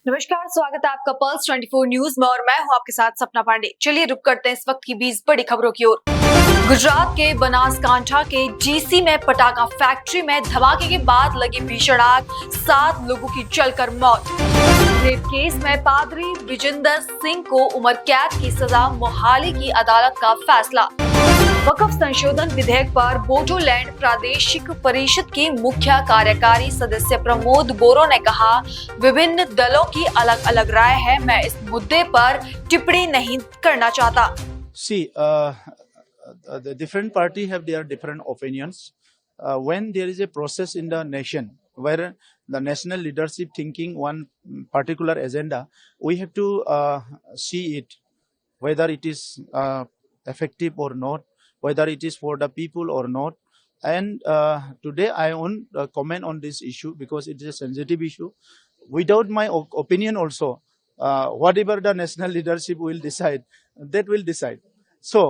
नमस्कार, स्वागत है आपका पल्स 24 न्यूज में और मैं हूं आपके साथ सपना पांडे। चलिए रुक करते हैं इस वक्त की 20 बड़ी खबरों की ओर। गुजरात के बनासकांठा के जीसी में पटाखा फैक्ट्री में धमाके के बाद लगी भीषण आग, 7 लोगों की जलकर मौत। रेप केस में पादरी विजेंदर सिंह को उम्र कैद की सजा, मोहाली की अदालत का फैसला। वक्फ संशोधन विधेयक पर बोडोलैंड प्रादेशिक परिषद के मुख्य कार्यकारी सदस्य प्रमोद बोरो ने कहा, विभिन्न दलों की अलग अलग राय है, मैं इस मुद्दे पर टिप्पणी नहीं करना चाहता। See, the different party have their different opinions. When there is a process in the nation where the national leadership thinking one particular agenda, we have to see it, whether it is effective or not, whether it is for the people or not. And today I won't comment on this issue because it is a sensitive issue. Without my opinion also, whatever the national leadership will decide, that will decide. So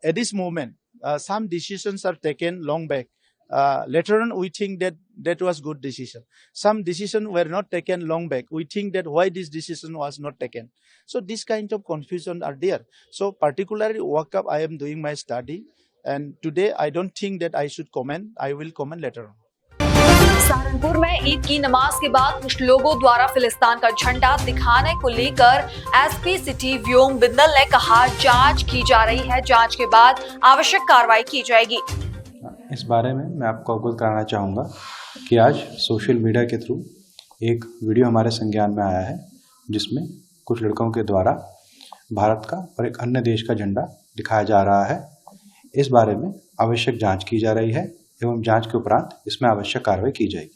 at this moment, some decisions are taken long back. Later on, we think that that was good decision. Some decisions were not taken long back. We think that why this decision was not taken. So this kind of confusion are there. So particularly Waqf, I am doing my study, and today I don't think that I should comment. I will comment later on. Saharanpur में ईद की नमाज के बाद कुछ लोगों द्वारा फिलिस्तीन का झंडा दिखाने को लेकर एसपी सिटी व्योम बिंदल ने कहा, जांच की जा रही है, जांच के बाद आवश्यक कार्रवाई की जाएगी। इस बारे में मैं आपको अवगत कराना चाहूँगा कि आज सोशल मीडिया के थ्रू एक वीडियो हमारे संज्ञान में आया है जिसमें कुछ लड़कों के द्वारा भारत का और एक अन्य देश का झंडा दिखाया जा रहा है। इस बारे में आवश्यक जांच की जा रही है एवं जांच के उपरांत इसमें आवश्यक कार्रवाई की जाएगी।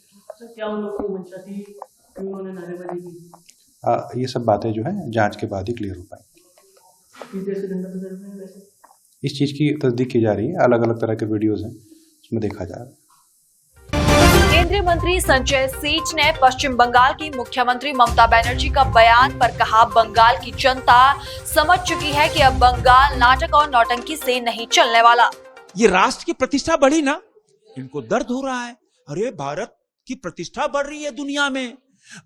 क्या उन लोगों को मंशा थी, उन्होंने नारेबाजी की? ये सब बातें जो है जांच के बाद ही क्लियर हो पाएंगी। किस देश से झंडा पकड़ रहे हैं वैसे? इस चीज़ की तस्दीक की जा रही है, अलग अलग तरह के वीडियोज हैं उसमें देखा जा रहा है। केंद्रीय मंत्री संजय सेठ ने पश्चिम बंगाल की मुख्यमंत्री ममता बनर्जी का बयान पर कहा, बंगाल की जनता समझ चुकी है कि अब बंगाल नाटक और नौटंकी से नहीं चलने वाला। ये राष्ट्र की प्रतिष्ठा बढ़ी ना, इनको दर्द हो रहा है। अरे भारत की प्रतिष्ठा बढ़ रही है दुनिया में,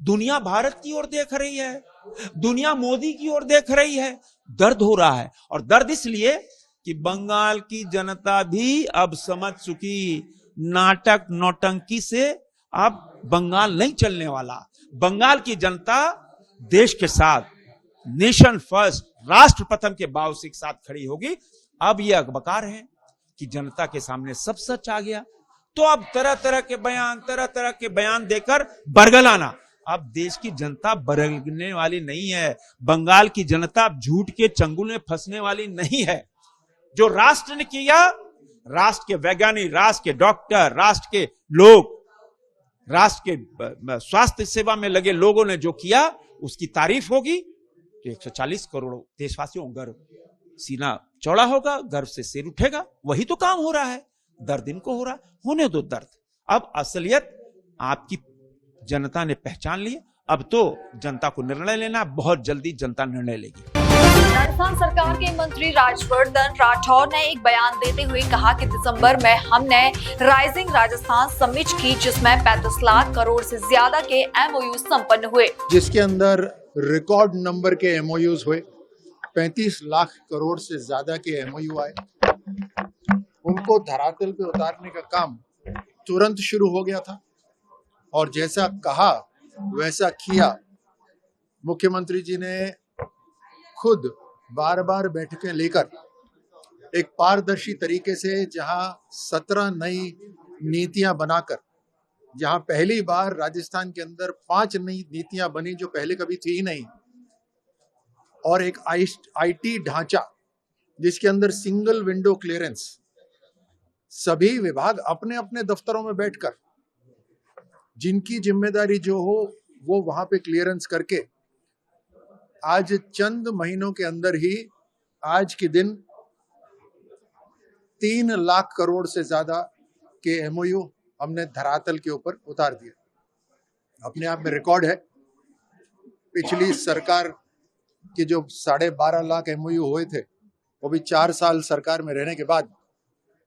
दुनिया भारत की ओर देख रही है, दुनिया मोदी की ओर देख रही है, दर्द हो रहा है। और दर्द इसलिए कि बंगाल की जनता भी अब समझ चुकी, नाटक नौटंकी से अब बंगाल नहीं चलने वाला। बंगाल की जनता देश के साथ, नेशन फर्स्ट, राष्ट्र प्रथम के भाव से साथ खड़ी होगी। अब ये अखबार है कि जनता के सामने सब सच आ गया, तो अब तरह तरह के बयान देकर बरगलाना। अब देश की जनता बरगने वाली नहीं है, बंगाल की जनता अब झूठ के चंगुल में फंसने वाली नहीं है। जो राष्ट्र ने किया, राष्ट्र के वैज्ञानिक, राष्ट्र के डॉक्टर, राष्ट्र के लोग, राष्ट्र के स्वास्थ्य सेवा में लगे लोगों ने जो किया उसकी तारीफ होगी तो 140 करोड़ देशवासियों का गर्व, सीना चौड़ा होगा, गर्व से सिर उठेगा। वही तो काम हो रहा है, दर्द इनको हो रहा है, होने दो दर्द। अब असलियत आपकी जनता ने पहचान ली, अब तो जनता को निर्णय लेना, बहुत जल्दी जनता निर्णय लेगी। राजस्थान सरकार के मंत्री राज्यवर्धन राठौर ने एक बयान देते हुए कहा कि दिसंबर में हमने राइजिंग राजस्थान समिट की, जिसमें 35 लाख करोड़ से ज्यादा के एमओयू संपन्न हुए, जिसके अंदर रिकॉर्ड नंबर के एमओयूज हुए। 35 लाख करोड़ से ज्यादा के एमओयू आए, उनको धरातल पे उतारने का काम तुरंत शुरू हो गया था और जैसा कहा वैसा किया। मुख्यमंत्री जी ने खुद बार बार बैठकें लेकर एक पारदर्शी तरीके से, जहां 17 नई नीतियां बनाकर, जहां पहली बार राजस्थान के अंदर 5 नई नीतियां बनी जो पहले कभी थी ही नहीं, और एक आईटी ढांचा जिसके अंदर सिंगल विंडो क्लियरेंस, सभी विभाग अपने अपने दफ्तरों में बैठकर जिनकी जिम्मेदारी जो हो वो वहां पे क्लियरेंस करके आज चंद महीनों के अंदर ही, आज के दिन 3 लाख करोड़ से ज्यादा के एमओयू हमने धरातल के ऊपर उतार दिया। अपने आप में रिकॉर्ड है। पिछली सरकार के जो 12.5 लाख एमओयू हुए थे वो भी 4 साल सरकार में रहने के बाद,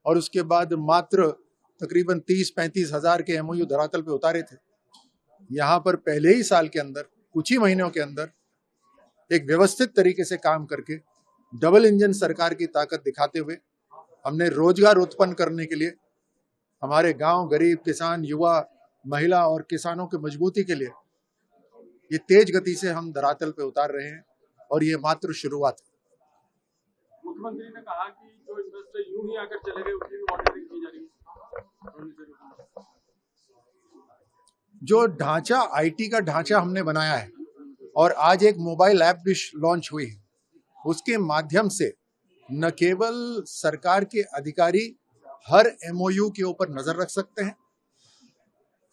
और उसके बाद मात्र तकरीबन 30-35 हजार के एमओयू धरातल पे उतारे थे। यहाँ पर पहले ही साल के अंदर कुछ ही महीनों के अंदर एक व्यवस्थित तरीके से काम करके डबल इंजन सरकार की ताकत दिखाते हुए हमने रोजगार उत्पन्न करने के लिए हमारे गांव, गरीब, किसान, युवा, महिला और किसानों की मजबूती के लिए ये तेज गति से हम धरातल पे उतार रहे हैं और ये मात्र शुरुआत है। मुख्यमंत्री ने कहा कि जो इन्वेस्टर यूं ही आकर चले गए उसकी भी मॉनिटरिंग की जा रही है। जो ढांचा, आईटी का ढांचा हमने बनाया है और आज एक मोबाइल ऐप भी लॉन्च हुई है, उसके माध्यम से न केवल सरकार के अधिकारी हर एमओयू के ऊपर नजर रख सकते हैं,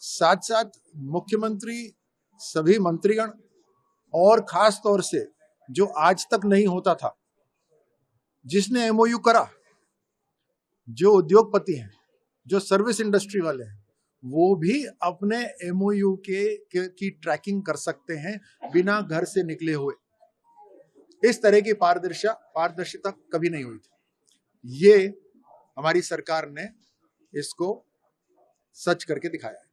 साथ साथ मुख्यमंत्री, सभी मंत्रीगण और खास तौर से जो आज तक नहीं होता था, जिसने एमओयू करा, जो उद्योगपति हैं, जो सर्विस इंडस्ट्री वाले हैं, वो भी अपने एमओयू की ट्रैकिंग कर सकते हैं बिना घर से निकले हुए। इस तरह की पारदर्शिता कभी नहीं हुई थी। ये हमारी सरकार ने इसको सच करके दिखाया है।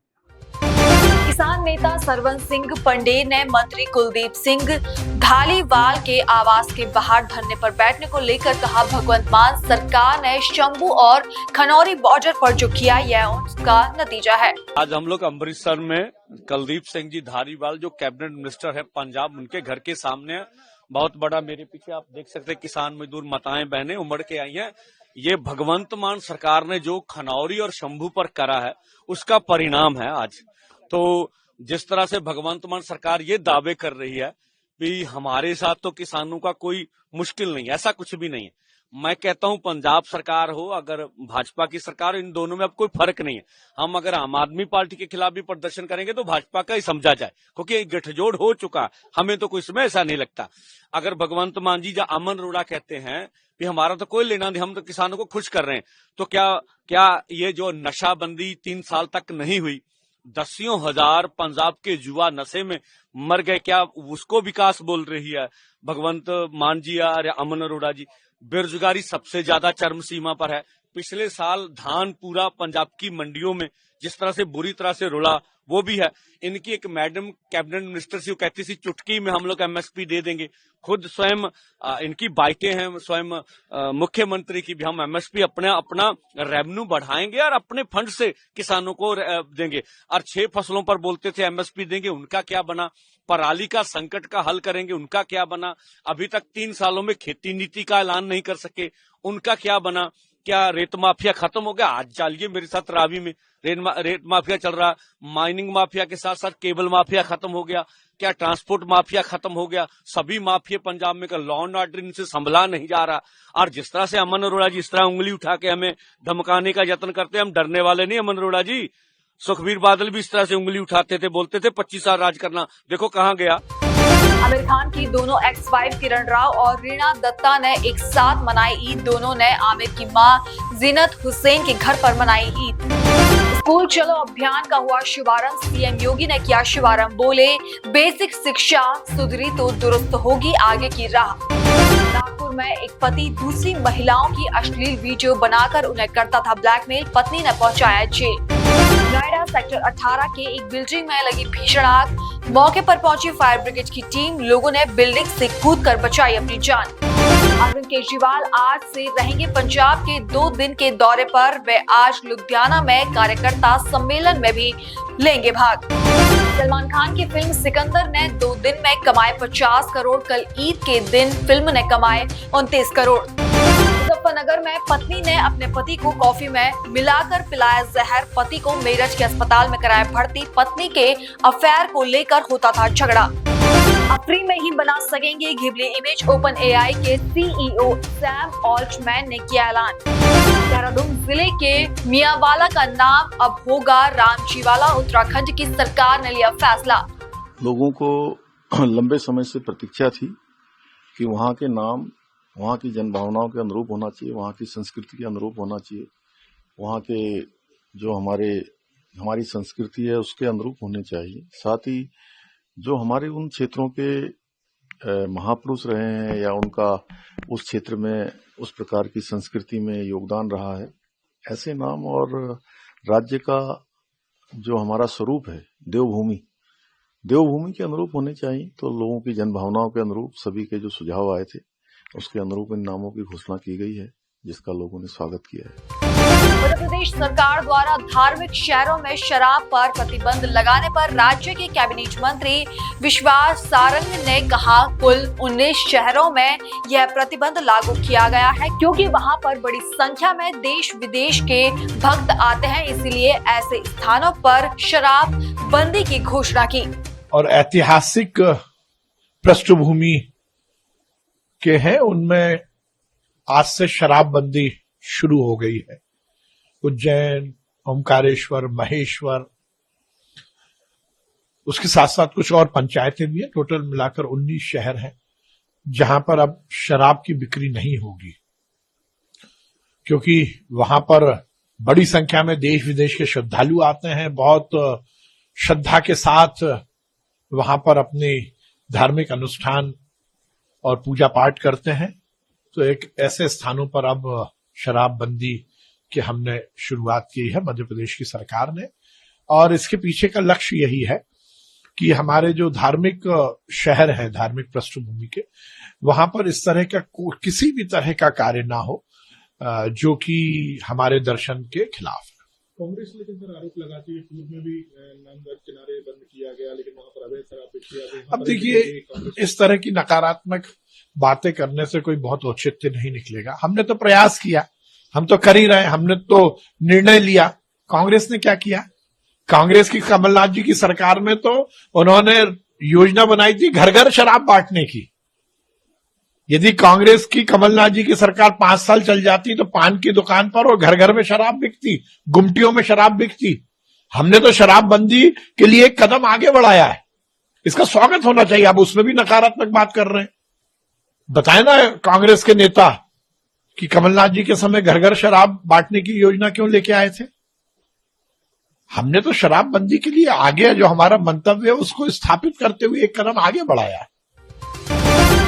किसान नेता सरवन सिंह पंडेर ने मंत्री कुलदीप सिंह धालीवाल के आवास के बाहर धरने पर बैठने को लेकर कहा, भगवंत मान सरकार ने शंभू और खनौरी बॉर्डर पर जो किया यह उसका नतीजा है। आज हम लोग अमृतसर में कुलदीप सिंह जी धालीवाल जो कैबिनेट मिनिस्टर है पंजाब, उनके घर के सामने बहुत बड़ा, मेरे पीछे आप देख सकते हैं, किसान मजदूर माताएं बहनें उमड़ के आई हैं। ये भगवंत मान सरकार ने जो खनौरी और शंभू पर करा है उसका परिणाम है आज। तो जिस तरह से भगवंत मान सरकार ये दावे कर रही है कि हमारे साथ तो किसानों का कोई मुश्किल नहीं, ऐसा कुछ भी नहीं है। मैं कहता हूं पंजाब सरकार हो, अगर भाजपा की सरकार, इन दोनों में अब कोई फर्क नहीं है। हम अगर आम आदमी पार्टी के खिलाफ भी प्रदर्शन करेंगे तो भाजपा का ही समझा जाए, क्योंकि गठजोड़ हो चुका, हमें तो कोई इसमें ऐसा नहीं लगता। अगर भगवंत मान जी या अमन अरोड़ा कहते हैं कि हमारा तो कोई लेना नहीं, हम तो किसानों को खुश कर रहे हैं, तो क्या ये जो नशाबंदी 3 साल तक नहीं हुई, दसियों हजार पंजाब के युवा नशे में मर गए, क्या उसको विकास बोल रही है भगवंत मान जी या अमन अरोड़ा जी? बेरोजगारी सबसे ज्यादा चरम सीमा पर है। पिछले साल धान पूरा पंजाब की मंडियों में जिस तरह से बुरी तरह से रुला, वो भी है। इनकी एक मैडम कैबिनेट मिनिस्टर सी, वो कहती थी चुटकी में हम लोग एमएसपी दे देंगे। खुद स्वयं इनकी बाइटें हैं, स्वयं मुख्यमंत्री की भी, हम एमएसपी अपना रेवेन्यू बढ़ाएंगे और अपने फंड से किसानों को देंगे। और 6 फसलों पर बोलते थे एमएसपी देंगे, उनका क्या बना? पराली का संकट का हल करेंगे, उनका क्या बना? अभी तक 3 सालों में खेती नीति का ऐलान नहीं कर सके, उनका क्या बना? क्या रेत माफिया खत्म हो गया? आज चलिए मेरे साथ रावी में रेत माफिया चल रहा, माइनिंग माफिया के साथ साथ केबल माफिया खत्म हो गया, क्या ट्रांसपोर्ट माफिया खत्म हो गया? सभी माफिया पंजाब में, लॉ एंड ऑर्डर इनसे संभला नहीं जा रहा। और जिस तरह से अमन अरोड़ा जी इस तरह उंगली उठा के हमें धमकाने का यत्न करते हैं, हम डरने वाले नहीं अमन अरोड़ा जी। सुखबीर बादल भी इस तरह से उंगली उठाते थे, बोलते थे 25 साल राज करना, देखो कहाँ गया। आमिर खान की दोनों एक्स वाइफ किरण राव और रीना दत्ता ने एक साथ मनाई ईद। दोनों ने आमिर की मां जीनत हुसैन के घर पर मनाई ईद। स्कूल चलो अभियान का हुआ शुभारंभ, सीएम योगी ने किया शुभारंभ, बोले बेसिक शिक्षा सुधरी तो दुरुस्त होगी आगे की राह। नागपुर में एक पति दूसरी महिलाओं की अश्लील वीडियो बनाकर उन्हें करता था ब्लैकमेल, पत्नी ने पहुंचाया जेल। नोएडा सेक्टर 18 के एक बिल्डिंग में लगी भीषण आग, मौके पर पहुंची फायर ब्रिगेड की टीम, लोगों ने बिल्डिंग से कूदकर बचाई अपनी जान। अरविंद केजरीवाल आज से रहेंगे पंजाब के 2 दिन के दौरे पर। वे आज लुधियाना में कार्यकर्ता सम्मेलन में भी लेंगे भाग। सलमान खान की फिल्म सिकंदर ने 2 दिन में कमाए 50 करोड़, कल ईद के दिन फिल्म ने कमाए 29 करोड़। मुजफ्फरनगर में पत्नी ने अपने पति को कॉफी में मिलाकर पिलाया जहर, पति को मेरठ के अस्पताल में कराया भर्ती, पत्नी के अफेयर को लेकर होता था झगड़ा। अब फ्री में ही बना सकेंगे घिबली इमेज, ओपन एआई के सीईओ सैम ऑल्टमैन ने किया ऐलान। देहरादून जिले के मियांवाला का नाम अब होगा रामजीवाला, उत्तराखंड की सरकार ने लिया फैसला। लोगों को लंबे समय से प्रतीक्षा थी कि वहाँ के नाम वहाँ की जनभावनाओं के अनुरूप होना चाहिए, वहाँ की संस्कृति के अनुरूप होना चाहिए, वहाँ के जो हमारी संस्कृति है उसके अनुरूप होने चाहिए। साथ ही जो हमारे उन क्षेत्रों के महापुरुष रहे हैं या उनका उस क्षेत्र में उस प्रकार की संस्कृति में योगदान रहा है, ऐसे नाम, और राज्य का जो हमारा स्वरूप है देवभूमि, देवभूमि के अनुरूप होने चाहिए, तो लोगों की जनभावनाओं के अनुरूप सभी के जो सुझाव आए थे उसके अनुरूप इन नामों की घोषणा की गई है, जिसका लोगों ने स्वागत किया है। मध्य प्रदेश सरकार द्वारा धार्मिक शहरों में शराब पर प्रतिबंध लगाने पर राज्य के कैबिनेट मंत्री विश्वास सारंग ने कहा, कुल 19 शहरों में यह प्रतिबंध लागू किया गया है क्योंकि वहां पर बड़ी संख्या में देश विदेश के भक्त आते हैं, इसलिए ऐसे स्थानों पर शराब बंदी की घोषणा की। और ऐतिहासिक पृष्ठभूमि के हैं, उनमें आज से शराबबंदी शुरू हो गई है। उज्जैन, ओमकारेश्वर, महेश्वर, उसके साथ साथ कुछ और पंचायतें भी हैं। टोटल मिलाकर 19 शहर हैं जहां पर अब शराब की बिक्री नहीं होगी, क्योंकि वहां पर बड़ी संख्या में देश विदेश के श्रद्धालु आते हैं, बहुत श्रद्धा के साथ वहां पर अपने धार्मिक अनुष्ठान और पूजा पाठ करते हैं। तो एक ऐसे स्थानों पर अब शराबबंदी की हमने शुरुआत की है मध्य प्रदेश की सरकार ने, और इसके पीछे का लक्ष्य यही है कि हमारे जो धार्मिक शहर हैं, धार्मिक पृष्ठभूमि के, वहां पर इस तरह का किसी भी तरह का कार्य ना हो जो कि हमारे दर्शन के खिलाफ है। कांग्रेस लेकिन सर आरोप लगाती है, पूर्व में भी नामदर किनारे बंद किया गया, लेकिन वहां पर अवैध शराब बेची जाती है। अब देखिए, इस तरह की नकारात्मक बातें करने से कोई बहुत औचित्य नहीं निकलेगा। हमने तो प्रयास किया, हम तो कर ही रहे हैं, हमने तो निर्णय लिया। कांग्रेस ने क्या किया? कांग्रेस की कमलनाथ जी की सरकार में तो उन्होंने योजना बनाई थी घर घर शराब बांटने की। यदि कांग्रेस की कमलनाथ जी की सरकार 5 साल चल जाती तो पान की दुकान पर और घर घर में शराब बिकती, गुमटियों में शराब बिकती। हमने तो शराबबंदी के लिए एक कदम आगे बढ़ाया है, इसका स्वागत होना चाहिए। अब उसमें भी नकारात्मक बात कर रहे हैं। बताए ना कांग्रेस के नेता कि कमलनाथ जी के समय घर घर शराब बांटने की योजना क्यों लेके आए थे। हमने तो शराबबंदी के लिए आगे जो हमारा मंतव्य है उसको स्थापित करते हुए एक कदम आगे बढ़ाया है।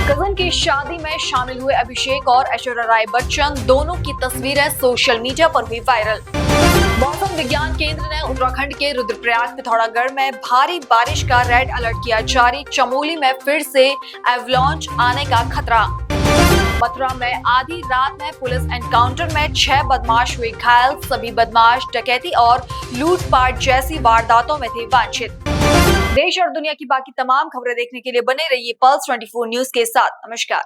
कजन की शादी में शामिल हुए अभिषेक और ऐश्वर्या राय बच्चन दोनों की तस्वीरें सोशल मीडिया पर हुई वायरल। मौसम विज्ञान केंद्र ने उत्तराखंड के रुद्रप्रयाग पिथौरागढ़ में भारी बारिश का रेड अलर्ट किया जारी। चमोली में फिर से एवलांच आने का खतरा। मथुरा में आधी रात में पुलिस एनकाउंटर में 6 बदमाश हुए घायल। सभी बदमाश डकैती और लूटपाट जैसी वारदातों में थे वांछित। देश और दुनिया की बाकी तमाम खबरें देखने के लिए बने रहिए पल्स 24 न्यूज के साथ। नमस्कार।